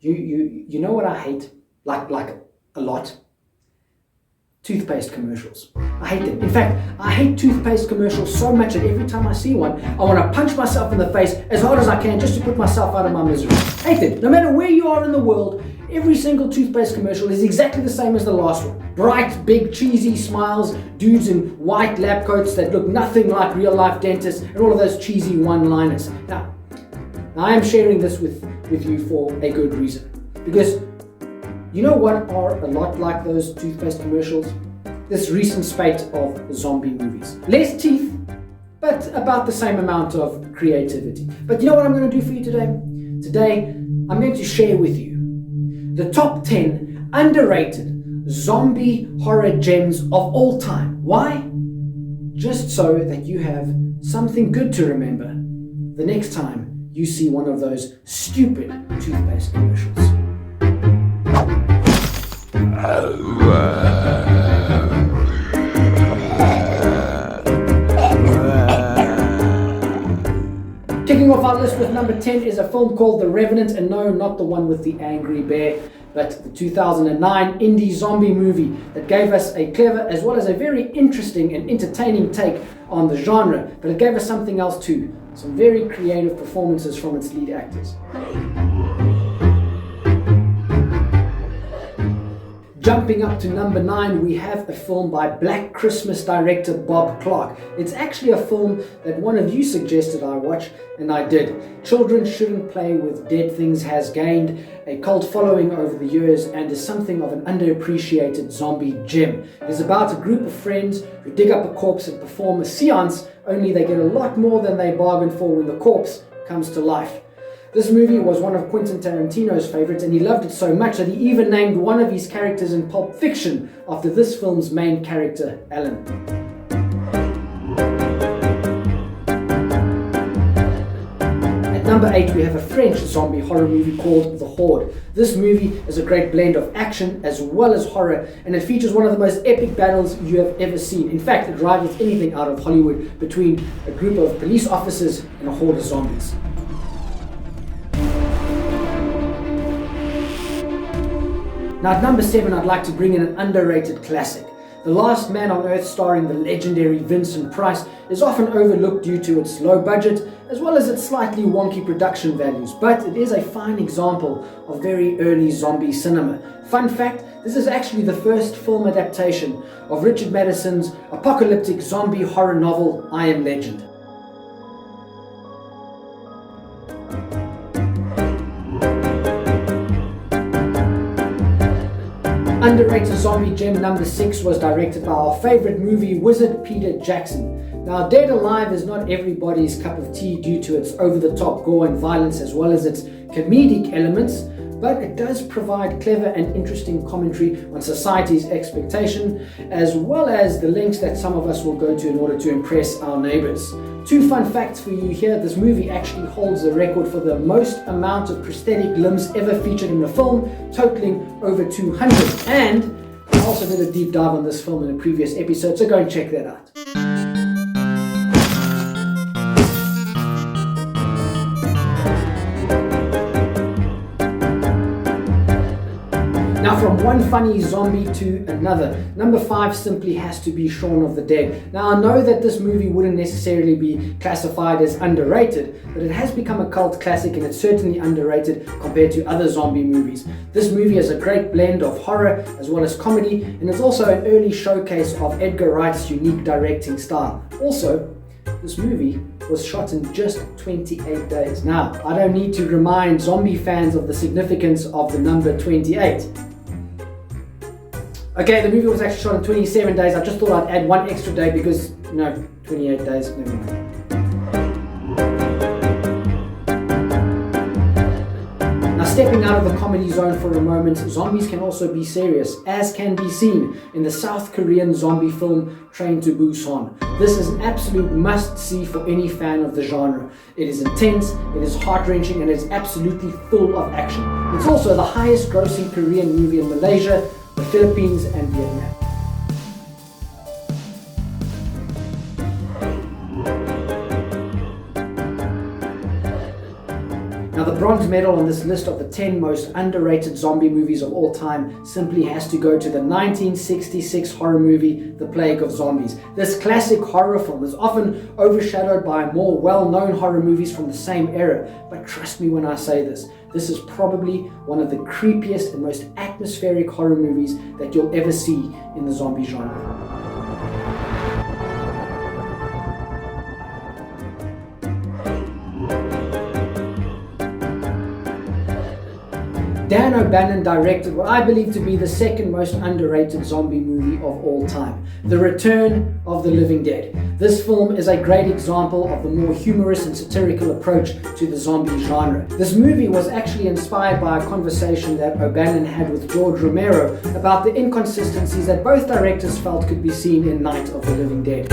You know what I hate? Like a lot? Toothpaste commercials. I hate them. In fact, I hate toothpaste commercials so much that every time I see one, I want to punch myself in the face as hard as I can just to put myself out of my misery. I hate them. No matter where you are in the world, every single toothpaste commercial is exactly the same as the last one. Bright, big, cheesy smiles, dudes in white lab coats that look nothing like real-life dentists, and all of those cheesy one-liners. Now I am sharing this with you for a good reason. Because you know what are a lot like those toothpaste commercials? This recent spate of zombie movies. Less teeth, but about the same amount of creativity. But you know what I'm going to do for you today? Today, I'm going to share with you the top 10 underrated zombie horror gems of all time. Why? Just so that you have something good to remember the next time you see one of those stupid toothpaste commercials. Kicking off our list with number 10 is a film called The Revenant, and no, not the one with the angry bear, but the 2009 indie zombie movie that gave us a clever as well as a very interesting and entertaining take on the genre, but it gave us something else too, some very creative performances from its lead actors. Jumping up to number 9, we have a film by Black Christmas director Bob Clark. It's actually a film that one of you suggested I watch, and I did. Children Shouldn't Play with Dead Things has gained a cult following over the years and is something of an underappreciated zombie gem. It is about a group of friends who dig up a corpse and perform a seance, only they get a lot more than they bargained for when the corpse comes to life. This movie was one of Quentin Tarantino's favorites, and he loved it so much that he even named one of his characters in Pulp Fiction after this film's main character, Alan. At number 8, we have a French zombie horror movie called The Horde. This movie is a great blend of action as well as horror, and it features one of the most epic battles you have ever seen. In fact, it rivals anything out of Hollywood between a group of police officers and a horde of zombies. Now at number 7, I'd like to bring in an underrated classic. The Last Man on Earth, starring the legendary Vincent Price, is often overlooked due to its low budget as well as its slightly wonky production values, but it is a fine example of very early zombie cinema. Fun fact, this is actually the first film adaptation of Richard Matheson's apocalyptic zombie horror novel, I Am Legend. Underrated zombie gem number 6 was directed by our favorite movie wizard Peter Jackson. Now, Dead Alive is not everybody's cup of tea due to its over-the-top gore and violence as well as its comedic elements, but it does provide clever and interesting commentary on society's expectation as well as the lengths that some of us will go to in order to impress our neighbors. 2 fun facts for you here. This movie actually holds the record for the most amount of prosthetic limbs ever featured in a film, totaling over 200. And I also did a deep dive on this film in a previous episode, so go and check that out. Now from one funny zombie to another, number 5 simply has to be Shaun of the Dead. Now I know that this movie wouldn't necessarily be classified as underrated, but it has become a cult classic and it's certainly underrated compared to other zombie movies. This movie is a great blend of horror as well as comedy, and it's also an early showcase of Edgar Wright's unique directing style. Also, this movie was shot in just 28 days. Now, I don't need to remind zombie fans of the significance of the number 28. Okay, the movie was actually shot in 27 days. I just thought I'd add one extra day because, 28 days, never mind. Now, stepping out of the comedy zone for a moment, zombies can also be serious, as can be seen in the South Korean zombie film Train to Busan. This is an absolute must-see for any fan of the genre. It is intense, it is heart-wrenching, and it is absolutely full of action. It's also the highest-grossing Korean movie in Malaysia, the Philippines, and Vietnam. Now, the bronze medal on this list of the 10 most underrated zombie movies of all time simply has to go to the 1966 horror movie, The Plague of Zombies. This classic horror film is often overshadowed by more well-known horror movies from the same era, but trust me when I say this, this is probably one of the creepiest and most atmospheric horror movies that you'll ever see in the zombie genre. Dan O'Bannon directed what I believe to be the second most underrated zombie movie of all time, The Return of the Living Dead. This film is a great example of the more humorous and satirical approach to the zombie genre. This movie was actually inspired by a conversation that O'Bannon had with George Romero about the inconsistencies that both directors felt could be seen in Night of the Living Dead.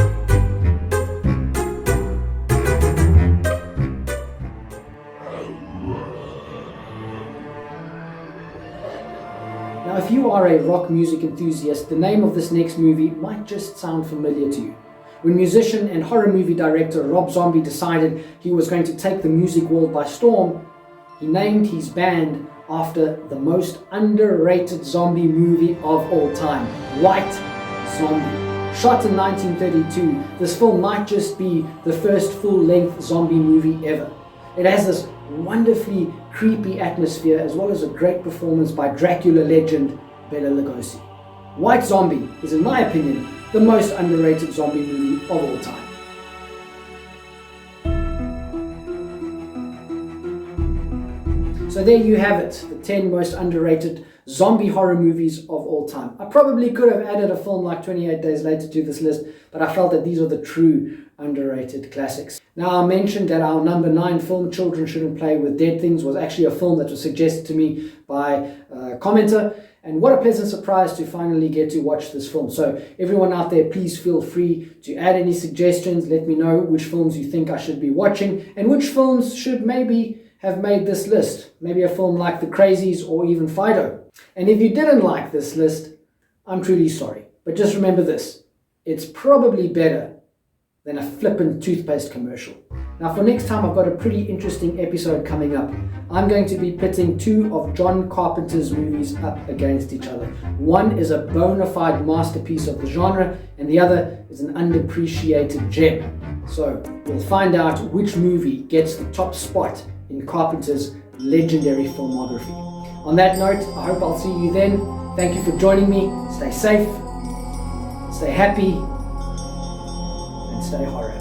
Now, if you are a rock music enthusiast, the name of this next movie might just sound familiar to you. When musician and horror movie director Rob Zombie decided he was going to take the music world by storm, he named his band after the most underrated zombie movie of all time, White Zombie. Shot in 1932, this film might just be the first full-length zombie movie ever. It has this wonderfully creepy atmosphere as well as a great performance by Dracula legend Bela Lugosi. White Zombie is, in my opinion, the most underrated zombie movie of all time. So there you have it, the 10 most underrated zombie horror movies of all time. I probably could have added a film like 28 Days Later to this list, but I felt that these are the true underrated classics. Now, I mentioned that our number 9 film, Children Shouldn't Play with Dead Things, was actually a film that was suggested to me by a commenter, and what a pleasant surprise to finally get to watch this film. So everyone out there, please feel free to add any suggestions. Let me know which films you think I should be watching and which films should maybe have made this list. Maybe a film like The Crazies or even Fido. And if you didn't like this list, I'm truly sorry. But just remember this, it's probably better than a flippant toothpaste commercial. Now for next time, I've got a pretty interesting episode coming up. I'm going to be pitting 2 of John Carpenter's movies up against each other. One is a bona fide masterpiece of the genre, and the other is an underappreciated gem. So we'll find out which movie gets the top spot in Carpenter's legendary filmography. On that note, I hope I'll see you then. Thank you for joining me. Stay safe, stay happy, and stay horror.